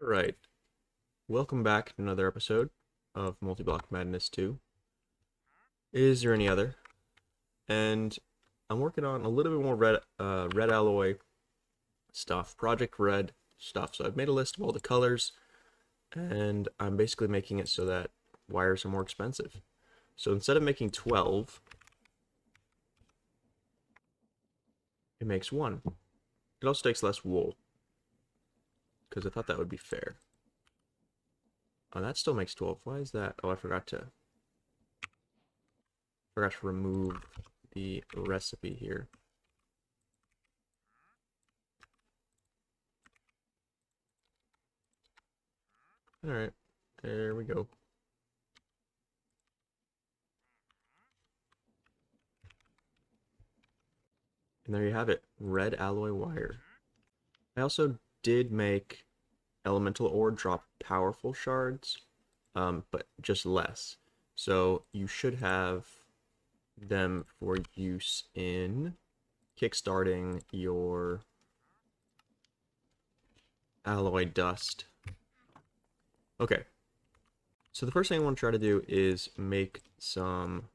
Right. Welcome back to another episode of Multiblock Madness 2. Is there any other? And I'm working on a little bit more red alloy stuff, Project Red stuff. So I've made a list of all the colors, and I'm basically making it so that wires are more expensive. So instead of making 12, it makes 1. It also takes less wool, because I thought that would be fair. Oh, that still makes 12. Why is that? Oh, I forgot to remove the recipe here. Alright, there we go. And there you have it, red alloy wire. I also did make elemental ore drop powerful shards, but just less. So you should have them for use in kickstarting your alloy dust. Okay, so the first thing I want to try to do is make some...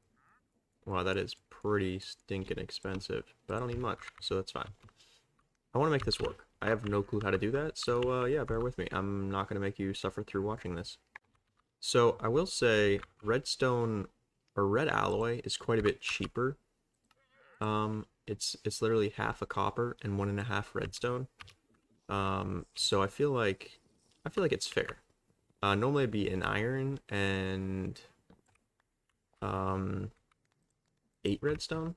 Wow, that is pretty stinking expensive, but I don't need much, so that's fine. I want to make this work. I have no clue how to do that, so yeah, bear with me. I'm not going to make you suffer through watching this. So I will say redstone or red alloy is quite a bit cheaper. It's literally half a copper and 1.5 redstone. So I feel like it's fair. Normally it'd be an iron and 8 redstone,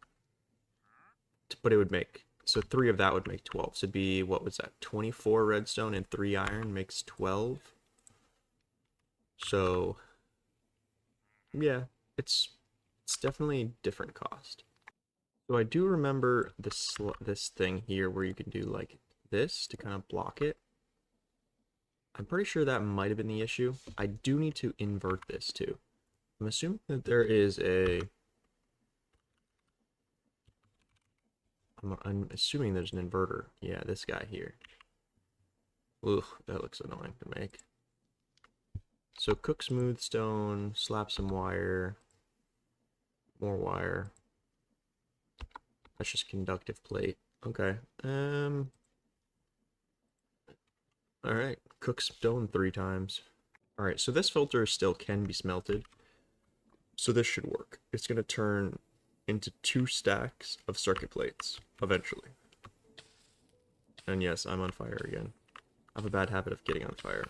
but it would make, so 3 of that would make 12. So it'd be, what was that? 24 redstone and 3 iron makes 12. So yeah, it's definitely different cost. So I do remember this thing here where you can do like this to kind of block it. I'm pretty sure that might have been the issue. I do need to invert this too. I'm assuming that there is a... I'm assuming there's an inverter. Yeah, this guy here. Ugh, that looks annoying to make. So cook smooth stone, slap some wire, more wire. That's just conductive plate. Okay. Alright. Cook stone 3 times. Alright, so this filter still can be smelted. So this should work. It's going to turn into 2 stacks of circuit plates, eventually. And yes, I'm on fire again. I have a bad habit of getting on fire.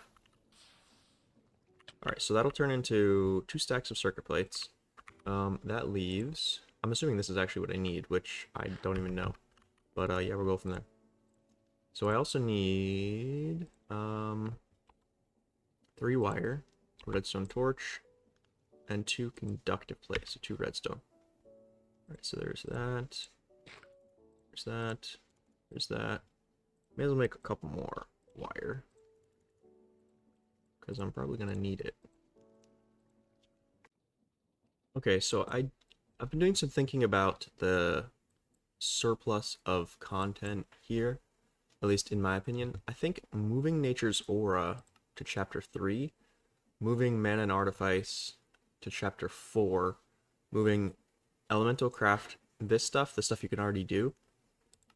Alright, so that'll turn into 2 stacks of circuit plates. That leaves... I'm assuming this is actually what I need, which I don't even know. But yeah, we'll go from there. So I also need 3 wire, redstone torch, and 2 conductive plates, so 2 redstone. Alright, so there's that. There's that. There's that. May as well make a couple more wire, because I'm probably going to need it. Okay, so I've been doing some thinking about the surplus of content here, at least in my opinion. I think moving Nature's Aura to Chapter 3, moving Mana and Artifice to Chapter 4, moving Elemental Craft, this stuff, the stuff you can already do,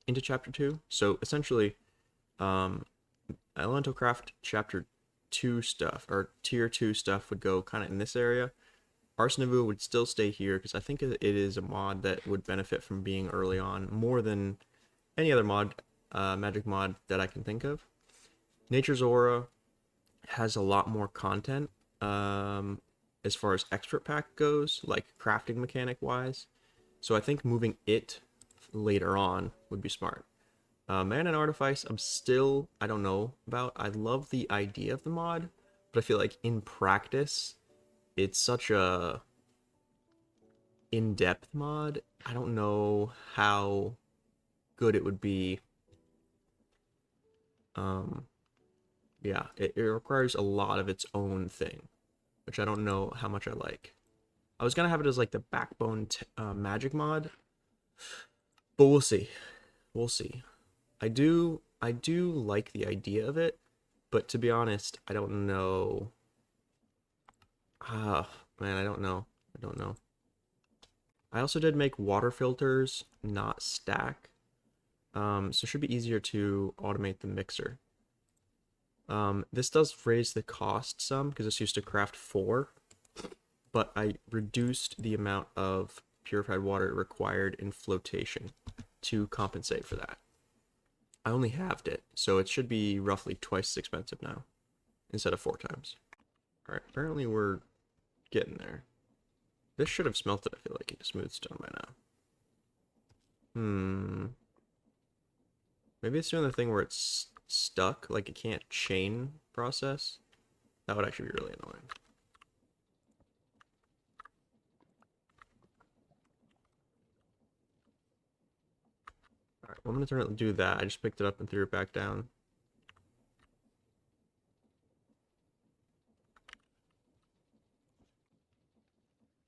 into Chapter 2. So essentially, Elemental Craft Chapter 2 stuff, or Tier 2 stuff would go kind of in this area. Arsenivu would still stay here, because I think it is a mod that would benefit from being early on, more than any other mod, magic mod that I can think of. Nature's Aura has a lot more content, as far as expert pack goes, like crafting mechanic wise. So I think moving it later on would be smart. Man and Artifice, I don't know about. I love the idea of the mod, but I feel like in practice, it's such a in-depth mod. I don't know how good it would be. Yeah, it requires a lot of its own thing, which I don't know how much I like. I was gonna have it as like the backbone magic mod, but we'll see. We'll see. I do like the idea of it, But to be honest, I don't know. Ah, man, I don't know. I don't know. I also did make water filters not stack. So it should be easier to automate the mixer. This does raise the cost some because this used to craft 4, but I reduced the amount of purified water required in flotation to compensate for that. I only halved it, so it should be roughly twice as expensive now instead of 4 times. All right, apparently we're getting there. This should have smelted, I feel like, into smooth stone by now. Maybe it's doing the thing where it's stuck, like it can't chain process. That would actually be really annoying. Alright, well, I'm gonna turn it and do that. I just picked it up and threw it back down.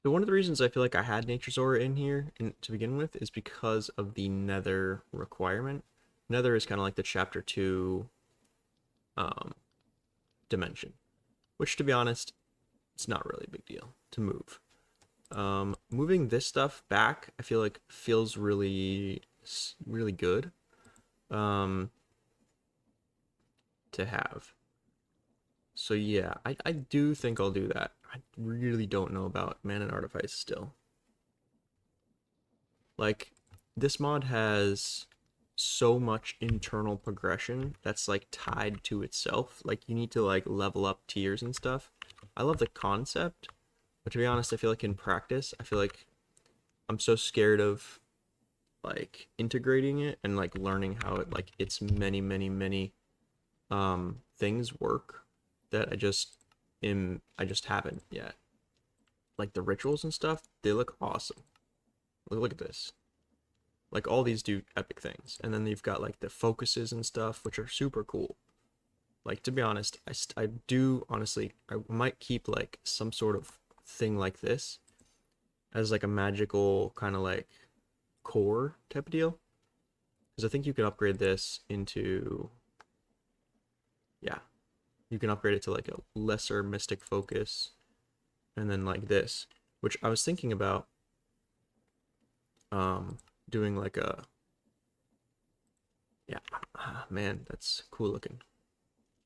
So one of the reasons I feel like I had Nature's Aura in here to begin with is because of the Nether requirement. Nether is kind of like the Chapter 2 dimension, which, to be honest, it's not really a big deal to move. Moving this stuff back, I feel like feels really, really good to have. So yeah, I do think I'll do that. I really don't know about Man and Artifice still. Like, this mod has so much internal progression that's like tied to itself. Like, you need to like level up tiers and stuff. I love the concept, but to be honest, I feel like in practice, I feel like I'm so scared of like integrating it and like learning how it like its many things work that I just haven't yet. Like the rituals and stuff, they look awesome. Look at this. Like all these do epic things, and then you've got like the focuses and stuff, which are super cool. Like, to be honest, I do honestly, I might keep like some sort of thing like this as like a magical kind of like core type of deal, because I think you can upgrade this into, yeah, you can upgrade it to like a lesser mystic focus, and then like this, which I was thinking about doing like a, yeah, man, that's cool looking.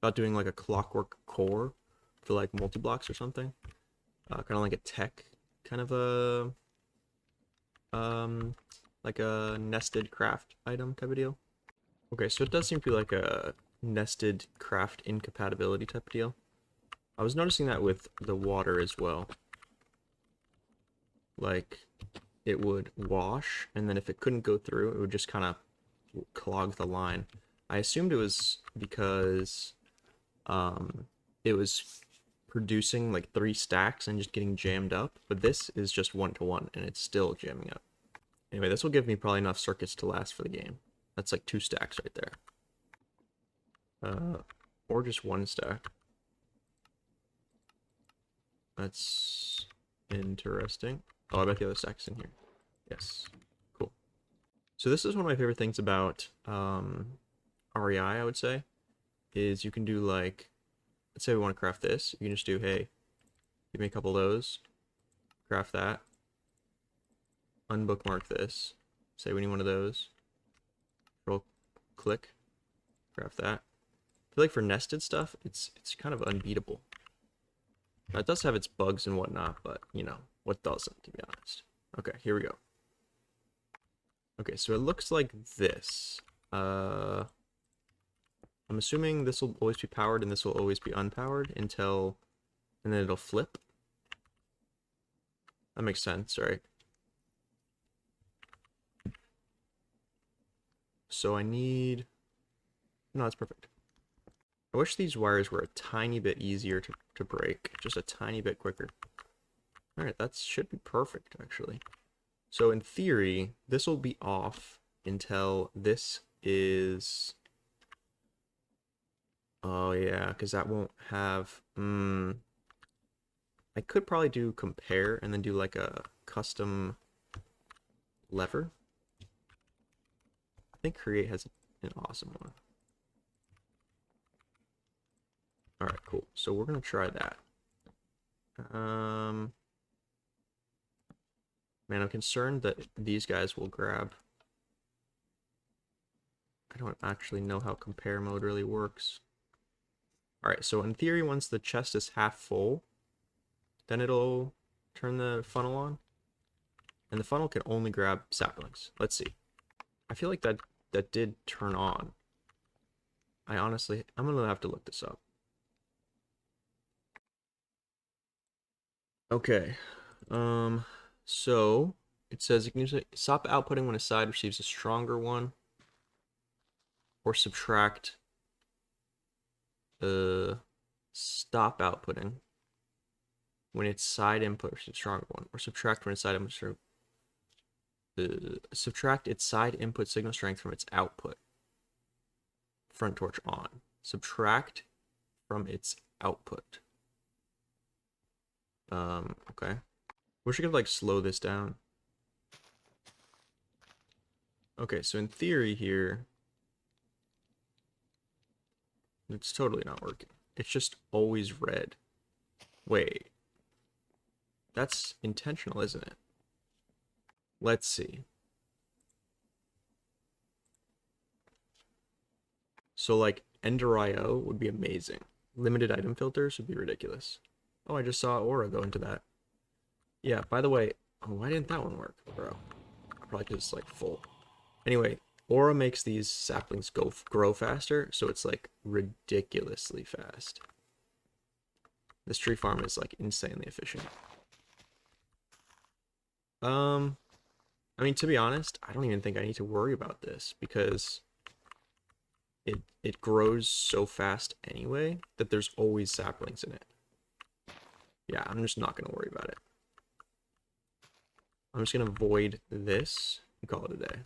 About doing like a clockwork core for like multi-blocks or something. Kind of like a tech kind of a like a nested craft item type of deal. Okay, so it does seem to be like a nested craft incompatibility type of deal. I was noticing that with the water as well. Like, it would wash, and then if it couldn't go through, it would just kind of clog the line. I assumed it was because it was producing like 3 stacks and just getting jammed up, but this is just 1-to-1 and it's still jamming up. Anyway, this will give me probably enough circuits to last for the game. That's like 2 stacks right there. Or just 1 stack. That's interesting. Oh, I bet the other stack's in here. Yes. Cool. So this is one of my favorite things about REI, I would say, is you can do like, let's say we want to craft this. You can just do, hey, give me a couple of those, craft that, unbookmark this, say we need one of those, roll click, craft that. I feel like for nested stuff, it's kind of unbeatable. Now, it does have its bugs and whatnot, but you know, what doesn't, to be honest. Okay, here we go. Okay, so it looks like this. I'm assuming this will always be powered and this will always be unpowered until, and then it'll flip. That makes sense, right? So I need, no, that's perfect. I wish these wires were a tiny bit easier to break, just a tiny bit quicker. All right, that should be perfect, actually. So in theory, this will be off until this is... Oh yeah, because that won't have... I could probably do compare and then do like a custom lever. I think create has an awesome one. All right, cool. So we're gonna try that. Man, I'm concerned that these guys will grab. I don't actually know how compare mode really works. All right, so in theory, once the chest is half full, then it'll turn the funnel on. And the funnel can only grab saplings. Let's see. I feel like that did turn on. I'm gonna have to look this up. Okay. So it says you can use it, stop outputting when a side receives a stronger one, or subtract stop outputting when its side input receives a stronger one, or subtract when its side input subtract its side input signal strength from its output. Front torch on. Subtract from its output. Okay. Wish I could like slow this down. Okay, so in theory here, it's totally not working. It's just always red. Wait. That's intentional, isn't it? Let's see. So like Ender IO would be amazing. Limited item filters would be ridiculous. Oh, I just saw Aura go into that. Yeah, by the way, oh, why didn't that one work, bro? Probably because it's like full. Anyway, Aura makes these saplings grow faster, so it's like ridiculously fast. This tree farm is like insanely efficient. I mean, to be honest, I don't even think I need to worry about this because it grows so fast anyway that there's always saplings in it. Yeah, I'm just not gonna worry about it. I'm just gonna void this and call it a day.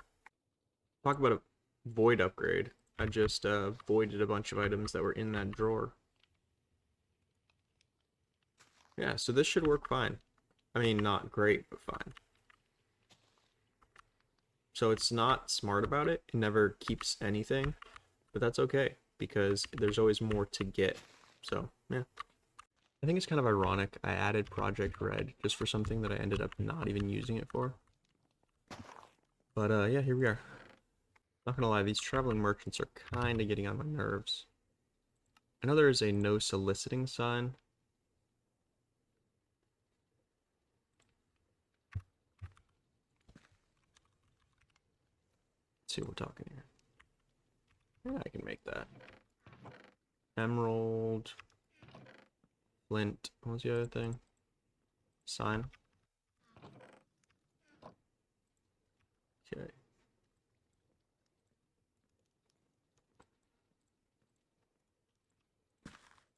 Talk about a void upgrade. I just voided a bunch of items that were in that drawer. Yeah, so this should work fine. I mean, not great, but fine. So it's not smart about it. It never keeps anything, but that's okay because there's always more to get. So, yeah. I think it's kind of ironic I added Project Red just for something that I ended up not even using it for. But yeah, here we are. Not gonna lie, these traveling merchants are kind of getting on my nerves. I know there is a no soliciting sign. Let's see what we're talking here. Yeah, I can make that. Emerald. Flint. What was the other thing? Sign. Okay.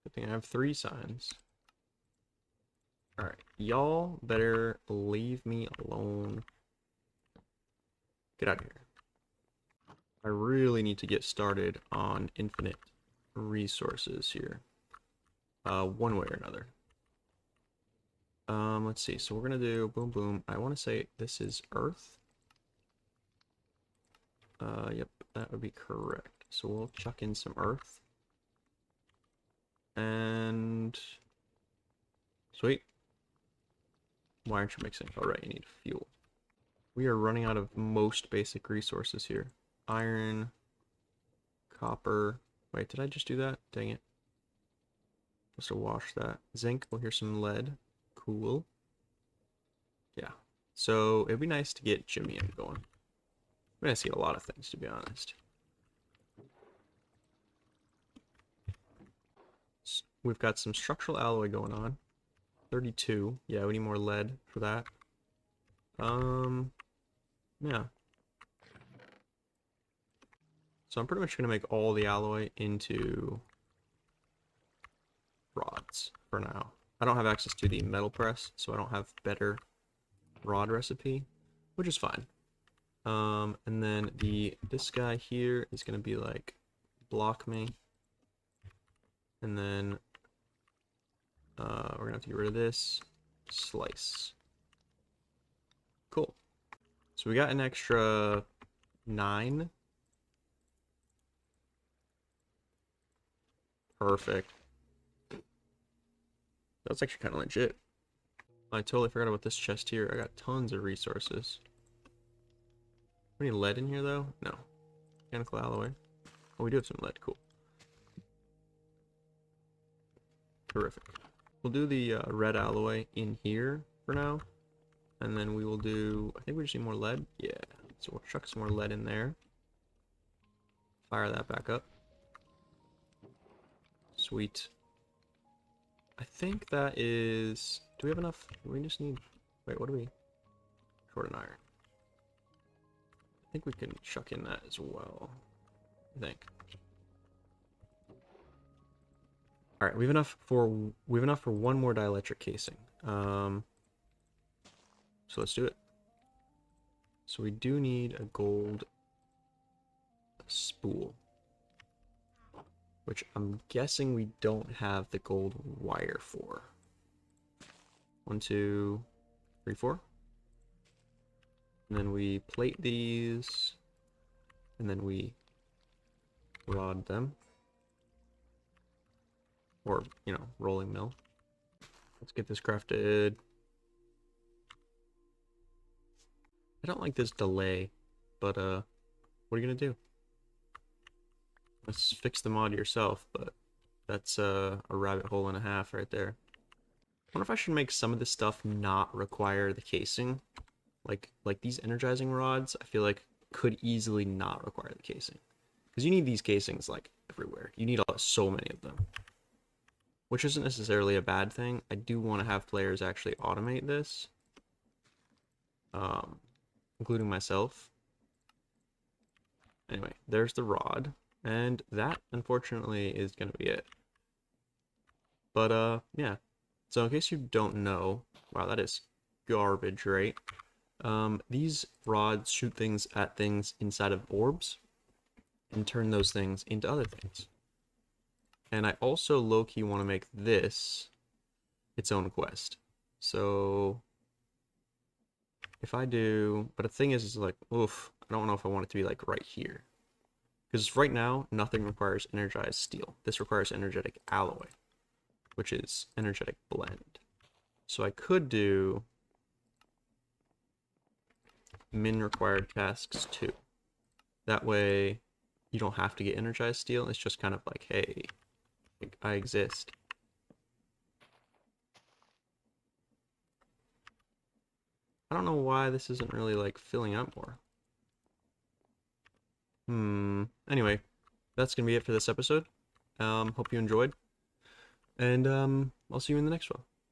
Good thing I have 3 signs. Alright, y'all better leave me alone. Get out of here. I really need to get started on infinite resources here. One way or another. Let's see. So we're gonna do boom boom. I want to say this is Earth. Yep, that would be correct. So we'll chuck in some Earth. And sweet. Why aren't you mixing? All right, you need fuel. We are running out of most basic resources here. Iron, copper. Wait, did I just do that? Dang it. Supposed to wash that. Zinc. Well, here's some lead. Cool. Yeah. So it'd be nice to get Jimmy in going. We're gonna see a lot of things, to be honest. We've got some structural alloy going on. 32. Yeah, we need more lead for that. Yeah. So I'm pretty much gonna make all the alloy into rods for now. I don't have access to the metal press, so I don't have better rod recipe, which is fine. And then this guy here is gonna be like block me. And then we're gonna have to get rid of this. Slice. Cool. So we got an extra 9. Perfect. That's actually kind of legit. I totally forgot about this chest here. I got tons of resources. Any lead in here though? No. Mechanical alloy. Oh, we do have some lead. Cool. Terrific. We'll do the red alloy in here for now. And then we will do... I think we just need more lead. Yeah. So we'll chuck some more lead in there. Fire that back up. Sweet. I think that is... Do we have enough? We just need... Wait, what do we... Short an iron. I think we can chuck in that as well. I think. All right, we have enough for one more dielectric casing. So let's do it. So we do need a gold spool, which I'm guessing we don't have the gold wire for. 1, 2, 3, 4. And then we plate these, and then we rod them. Or, you know, rolling mill. Let's get this crafted. I don't like this delay, but what are you gonna do? Let's fix the mod yourself, but that's a rabbit hole and a half right there. I wonder if I should make some of this stuff not require the casing. Like these energizing rods, I feel like could easily not require the casing. Because you need these casings like everywhere. You need so many of them. Which isn't necessarily a bad thing. I do want to have players actually automate this. Including myself. Anyway, there's the rod. And that, unfortunately, is going to be it. But, yeah. So, in case you don't know... Wow, that is garbage, right? These rods shoot things at things inside of orbs. And turn those things into other things. And I also low-key want to make this its own quest. So... If I do... But the thing is like, oof, I don't know if I want it to be, like, right here. Because right now, nothing requires energized steel. This requires energetic alloy, which is energetic blend. So I could do min required tasks too. That way, you don't have to get energized steel. It's just kind of like, hey, I exist. I don't know why this isn't really, like, filling up more. Anyway, that's gonna be it for this episode. Hope you enjoyed. And, I'll see you in the next one.